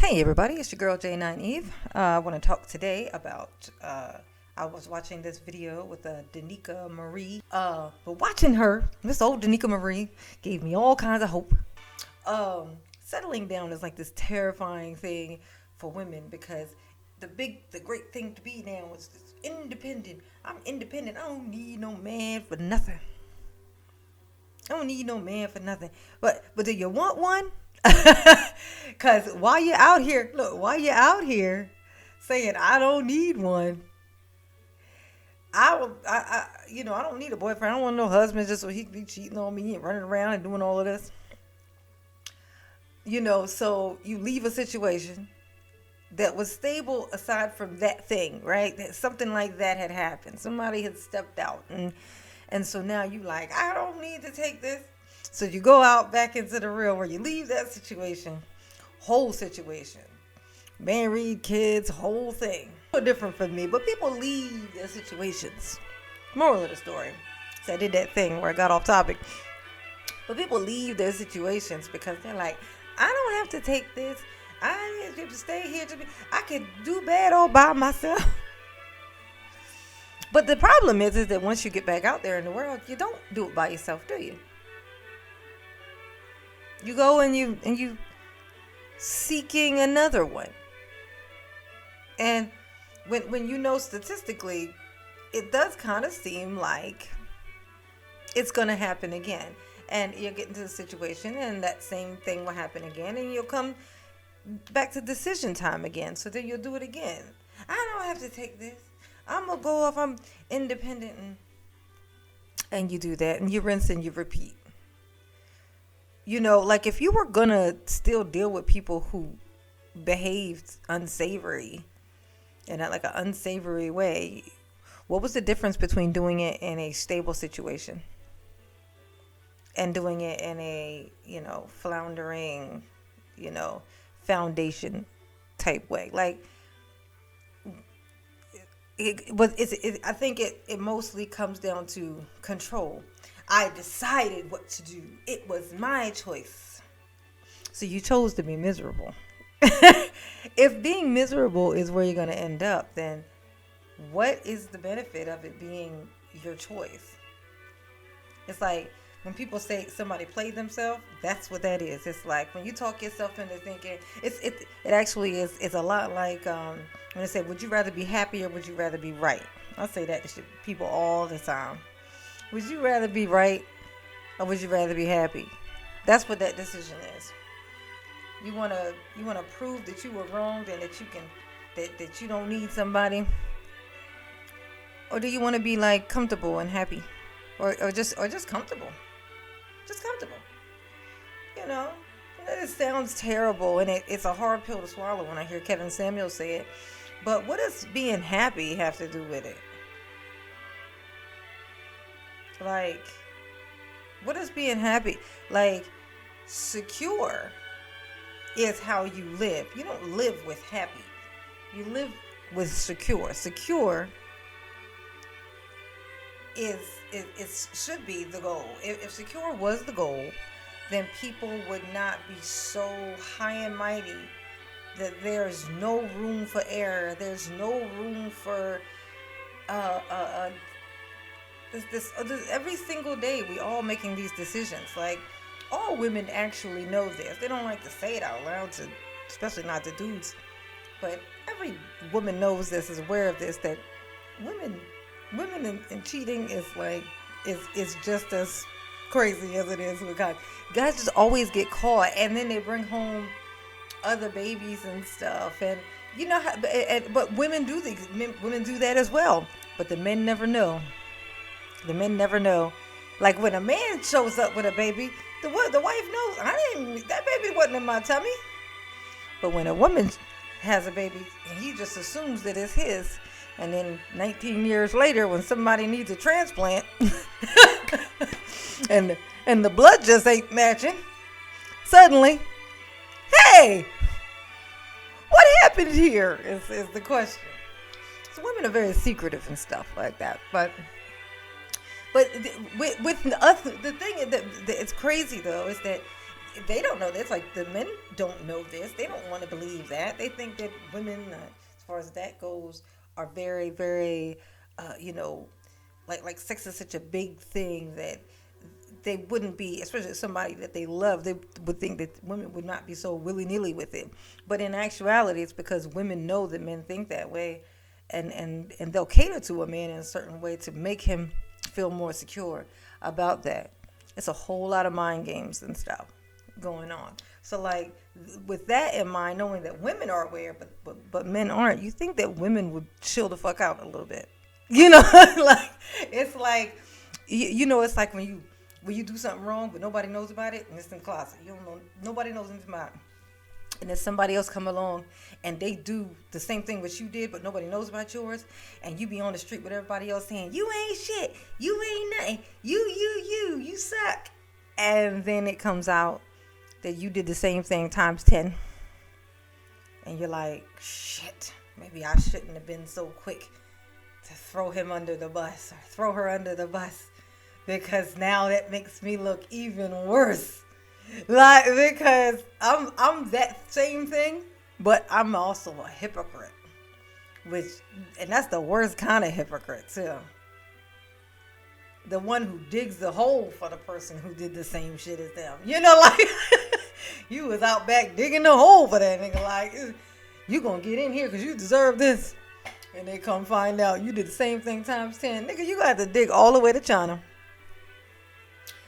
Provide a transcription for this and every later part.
Hey everybody, it's your girl J9 Eve. I want to talk today about, I was watching this video with Danica Marie, but watching her, this old Danica Marie gave me all kinds of hope. Settling down is like this terrifying thing for women because the great thing to be now is independent. I'm independent. I don't need no man for nothing. But do you want one? Because while you're out here saying I don't need one, I don't need a boyfriend. I don't want no husband just so he can be cheating on me and running around and doing all of this. So you leave a situation that was stable aside from that thing, right? That something like that had happened. Somebody had stepped out and so now you like, I don't need to take this. So you go out back into the real where you leave that situation, whole situation, married, kids, whole thing. So different for me, but people leave their situations. Moral of the story. So I did that thing where I got off topic. But people leave their situations because they're like, I don't have to take this. I have to stay here. I can do bad all by myself. But the problem is that once you get back out there in the world, you don't do it by yourself, do you? You go and you seeking another one. And when statistically, it does kind of seem like it's going to happen again. And you'll get into the situation and that same thing will happen again. And you'll come back to decision time again. So then you'll do it again. I don't have to take this. I'm going to go off. I'm independent. And you do that. And you rinse and you repeat. Like if you were going to still deal with people who behaved unsavory in like an unsavory way, what was the difference between doing it in a stable situation and doing it in a, floundering, foundation type way? Like, I think it mostly comes down to control. I decided what to do. It was my choice. So you chose to be miserable. If being miserable is where you're going to end up, then what is the benefit of it being your choice? It's like when people say somebody played themselves, that's what that is. It's like when you talk yourself into thinking, it actually is. It's a lot like when they say, would you rather be happy or would you rather be right? I say that to people all the time. Would you rather be right or would you rather be happy? That's what that decision is. You wanna prove that you were wronged and that you can that you don't need somebody, or do you want to be like comfortable and happy, or just comfortable, just comfortable? It sounds terrible and it's a hard pill to swallow when I hear Kevin Samuels say it. But what does being happy have to do with it? Like, what is being happy? Like, secure is how you live. You don't live with happy. You live with secure. Secure should be the goal. If secure was the goal, then people would not be so high and mighty that there's no room for error. There's no room for this every single day we all making these decisions. Like, all women actually know this. They don't like to say it out loud, especially not the dudes, but every woman knows this, is aware of this, that women and cheating is just as crazy as it is with guys. Guys just always get caught and then they bring home other babies and stuff, and but women do that as well, but the men never know. Like when a man shows up with a baby, the wife knows, that baby wasn't in my tummy. But when a woman has a baby, he just assumes that it's his. And then 19 years later, when somebody needs a transplant and the blood just ain't matching, suddenly, hey, what happened here is the question. So women are very secretive and stuff like that. But with us, the thing that it's crazy though is that they don't know this. Like the men don't know this. They don't want to believe that. They think that women, as far as that goes, are very, very, you know, like sex is such a big thing that they wouldn't be, especially somebody that they love, they would think that women would not be so willy-nilly with it. But in actuality, it's because women know that men think that way, and they'll cater to a man in a certain way to make him feel more secure about that. It's a whole lot of mind games and stuff going on. So like with that in mind, knowing that women are aware but men aren't, you think that women would chill the fuck out a little bit. You know, like it's like you know, it's like when you do something wrong but nobody knows about it and it's in the closet. You don't know, nobody knows anything about it. And then somebody else come along and they do the same thing what you did, but nobody knows about yours, and you be on the street with everybody else saying, you ain't shit, you ain't nothing, you suck. And then it comes out that you did the same thing times 10. And you're like, shit, maybe I shouldn't have been so quick to throw him under the bus or throw her under the bus, because now that makes me look even worse. Like, because I'm that same thing, but I'm also a hypocrite, and that's the worst kind of hypocrite too. The one who digs the hole for the person who did the same shit as them. You know, like you was out back digging the hole for that nigga. Like, you gonna get in here because you deserve this, and they come find out you did the same thing times 10. Nigga, you got to dig all the way to China.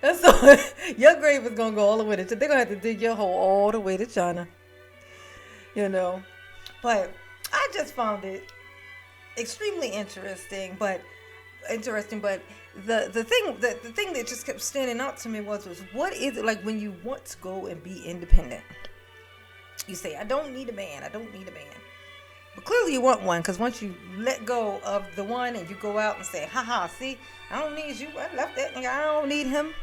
And so your grave is gonna go all the way to China. They're gonna have to dig your hole all the way to China. You know, but I just found it extremely interesting. But the thing that just kept standing out to me was what is it like when you want to go and be independent? You say, I don't need a man. But clearly you want one, because once you let go of the one and you go out and say, haha, see, I don't need you. I left that nigga. I don't need him.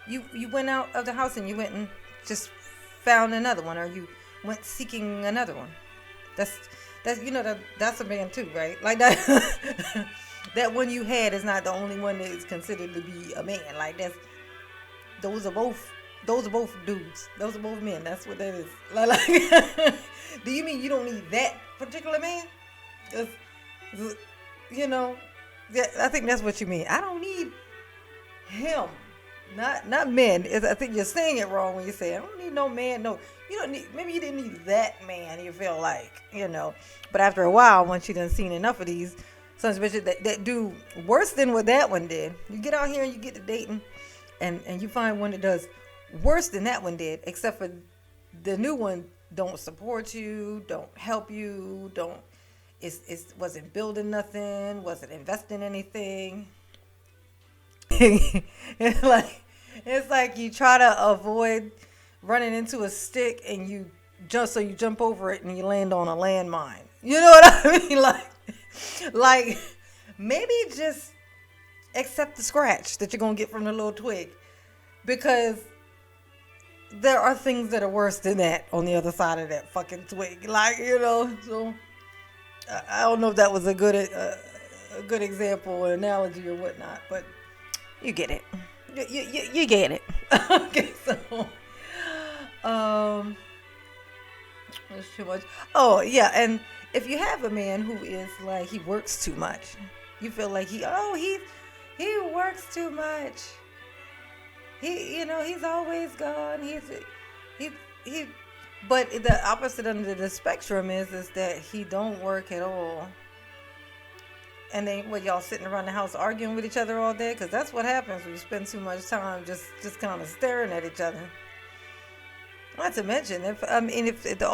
You went out of the house and you went and just found another one, or you went seeking another one. That's you know, that's a man too, right? Like that that one you had is not the only one that is considered to be a man. Like those are both dudes. Those are both men. That's what that is. Like do you mean you don't need that particular man? 'Cause, you know, I think that's what you mean. I don't need him. Not men. I think you're saying it wrong when you say I don't need no man. No, you don't need. Maybe you didn't need that man. You feel like, you know. But after a while, once you done seen enough of these sons of bitches that do worse than what that one did, you get out here and you get to dating, and you find one that does worse than that one did. Except for the new one don't support you, don't help you, wasn't building nothing, wasn't investing anything. It's like you try to avoid running into a stick and you jump over it and you land on a landmine. You know what I mean? Like maybe just accept the scratch that you're gonna get from the little twig, because there are things that are worse than that on the other side of that fucking twig. Like, you know, so I don't know if that was a good example or analogy or whatnot, but you get it. You get it. Okay, so that's too much. Oh yeah, and if you have a man who is like he works too much, you feel like he works too much. He's always gone. But the opposite end of the spectrum is that he don't work at all. And then y'all sitting around the house arguing with each other all day? Because that's what happens when you spend too much time just kind of staring at each other. Not to mention, if the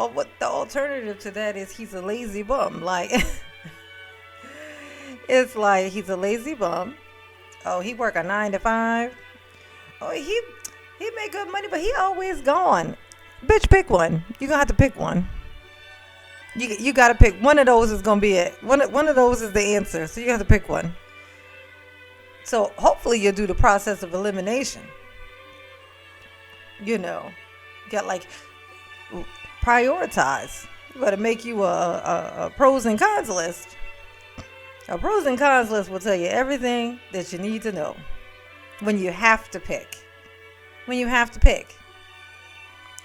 alternative to that is he's a lazy bum. Like, it's like he's a lazy bum. Oh, he work a 9 to 5. Oh, he make good money, but he always gone. Bitch, pick one. You gonna have to pick one. You gotta pick one of those. Is gonna be it. One of those is the answer. So you have to pick one. So hopefully you'll do the process of elimination. You know, got like prioritize. You gotta make you a pros and cons list. A pros and cons list will tell you everything that you need to know when you have to pick.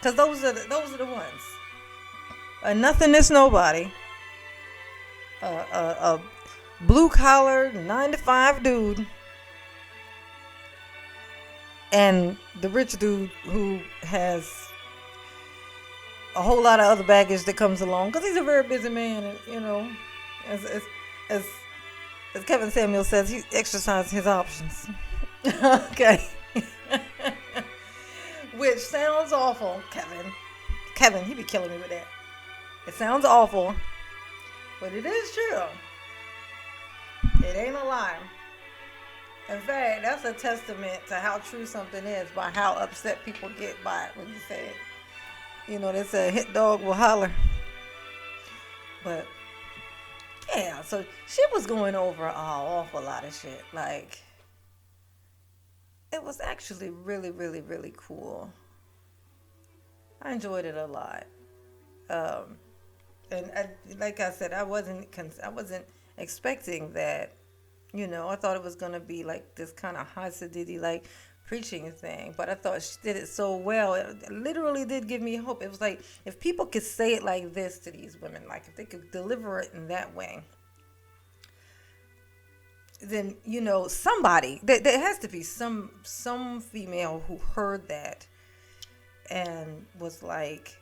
Because those are the ones. A nothingness nobody. A blue collar 9 to 5 dude. And the rich dude who has a whole lot of other baggage that comes along. Because he's a very busy man. And, you know, as Kevin Samuel says, he exercises his options. Okay. Which sounds awful, Kevin. Kevin, he be killing me with that. It sounds awful, but it is true. It ain't a lie. In fact, that's a testament to how true something is by how upset people get by it when you say it. You know, they say a hit dog will holler. But, yeah, so she was going over an awful lot of shit. Like, it was actually really, really, really cool. I enjoyed it a lot. Like I said, I wasn't expecting that. You know, I thought it was gonna be like this kind of Hasididi like preaching thing, but I thought she did it so well. It literally did give me hope. It was like if people could say it like this to these women, like if they could deliver it in that way, then you know somebody there has to be some female who heard that and was like,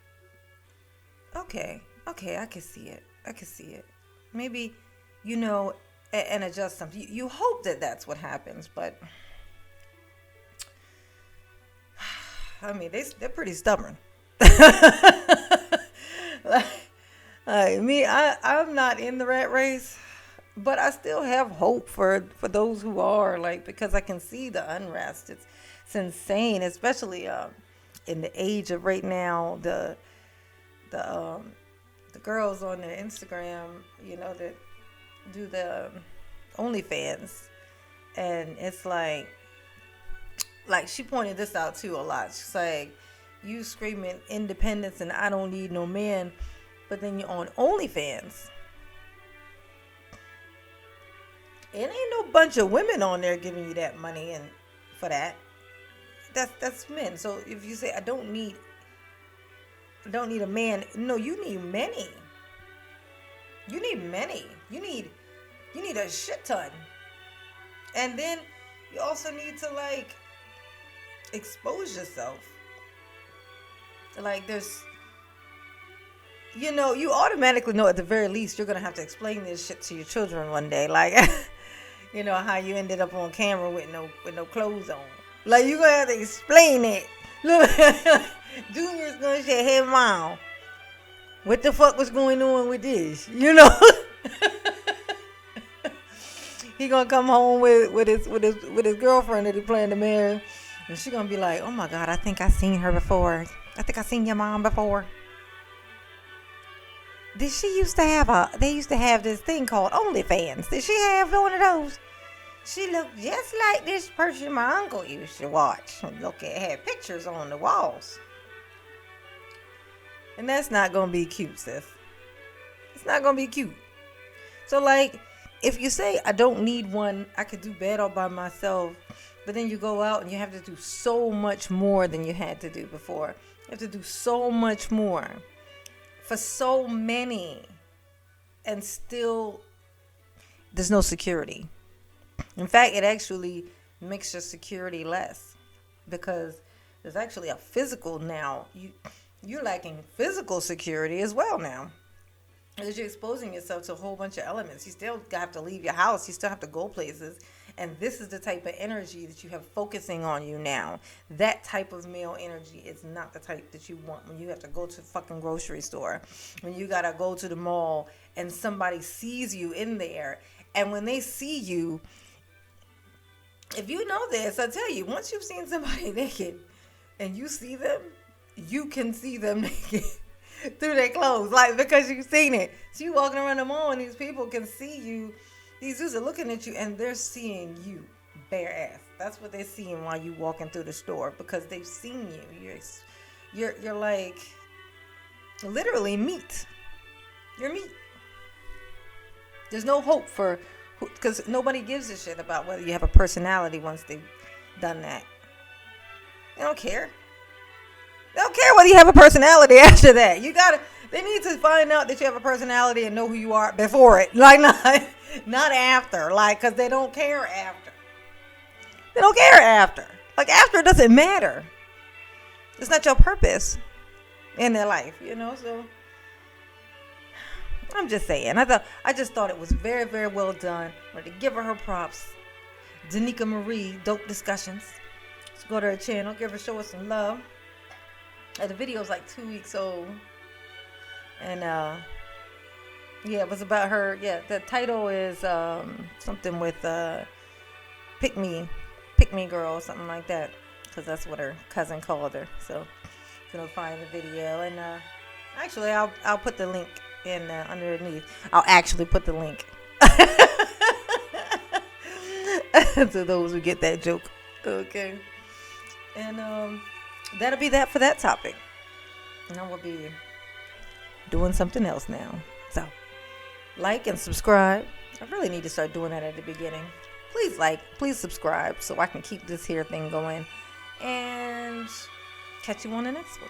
okay, I can see it. Maybe, you know, and adjust something. You hope that that's what happens, but I mean, they're pretty stubborn. like me, I'm not in the rat race, but I still have hope for those who are, like, because I can see the unrest. It's insane, especially in the age of right now. The girls on their Instagram, you know, that do the OnlyFans, and it's like she pointed this out too a lot. She's like, you screaming independence and I don't need no man, but then you're on OnlyFans. It ain't no bunch of women on there giving you that money and for that. That's men. So if you say I don't need a man, no, you need many. You need many. You need a shit ton. And then you also need to like expose yourself. Like there's, you know, you automatically know at the very least you're going to have to explain this shit to your children one day. Like, you know, how you ended up on camera with no clothes on. Like, you're going to have to explain it. Look, Junior's going to say, hey, Mom, what the fuck was going on with this? You know? He going to come home with his girlfriend that he planned to marry. And she going to be like, oh, my God, I think I seen her before. I think I seen your mom before. Did she used to have they used to have this thing called OnlyFans. Did she have one of those? She looked just like this person my uncle used to watch. Look at, had pictures on the walls. And that's not going to be cute, sis. It's not going to be cute. So, like, if you say, I don't need one, I could do bad all by myself, but then you go out and you have to do so much more than you had to do before. You have to do so much more for so many, and still there's no security. In fact, it actually makes your security less, because there's actually a physical now. You're lacking physical security as well now, because you're exposing yourself to a whole bunch of elements. You still have to leave your house. You still have to go places. And this is the type of energy that you have focusing on you now. That type of male energy is not the type that you want when you have to go to the fucking grocery store, when you gotta go to the mall and somebody sees you in there. And when they see you, if you know this, I tell you, once you've seen somebody naked and you see them, you can see them naked through their clothes, like, because you've seen it. So you walking around the mall and these people can see you. These dudes are looking at you and they're seeing you bare ass. That's what they're seeing while you walking through the store, because they've seen you. You're like literally meat. You're meat. There's no hope for, because nobody gives a shit about whether you have a personality once they've done that. They don't care. They don't care whether you have a personality after that. They need to find out that you have a personality and know who you are before it. Like, not after. Like, because they don't care after. They don't care after. Like, after it doesn't matter. It's not your purpose in their life, so I'm just saying. I just thought it was very, very well done. I wanted to give her props. Danica Marie, Dope Discussions. Let's go to her channel, show her some love. The video's like 2 weeks old. And it was about her. Yeah, the title is something with Pick Me Girl or something like that, because that's what her cousin called her. So you're gonna find the video, and actually I'll put the link in underneath. I'll actually put the link to those who get that joke. Okay, and that'll be that for that topic. And I will be doing something else now. So like and subscribe. I really need to start doing that at the beginning. Please subscribe so I can keep this here thing going. And catch you on the next one.